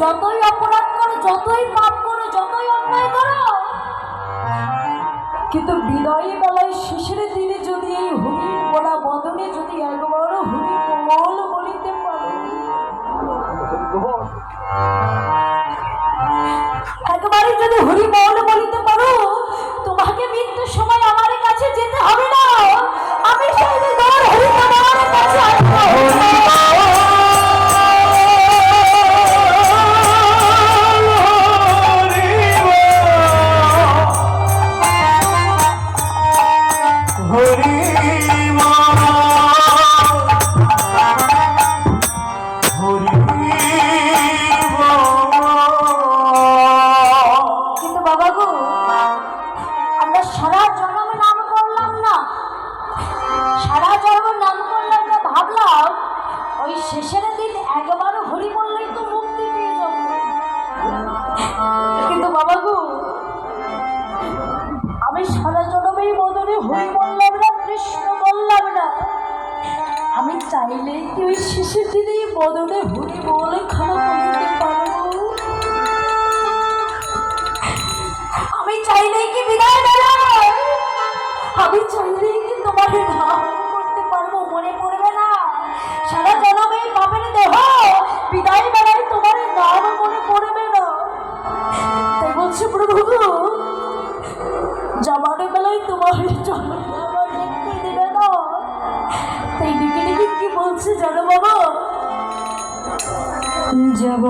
যতই অপরাধ করো, যতই পাপ করো, যতই অন্যায় করো, কিন্তু বিদায়ী বেলায় শেষের দিনে যদি এই হরি বলা বদনে যদি একবারও হরি বল বলিতে পারো, একবারই যদি হরি বল বলিতে পারো, তোমাকে মৃত্যুর সময় আমার কাছে যেতে হবে না। আমি সেই তোমার হরি তোমার কাছে আসবো। শেষের দিন একবারও হরি বললেই তো মুক্তি পেয়ে যাব, কিন্তু বাবা গো আমি সারা জন্মেই বদলে হরি বললাম না, কৃষ্ণ বললাম না। আমি চাইলেই কি ওই শেষের দিনেই বদলে হরি বলে খাওয়া বলতে পারবো? আমি চাইলেই কি বিদায় বেলায়, আমি চাইলেই কি তোমার নাম করতে পারবো? মনে পড়বে না সারা জন্মে পাপের দেহ, বিদায় বেলায় তোমার নাম মনে পড়বে না? তাই বলছি প্রভু যাবার বেলায় তোমার জন্ম আমার দেখতে দেবে না। তাই লিখে লিখে কি বলছে জানো বাবা, যাব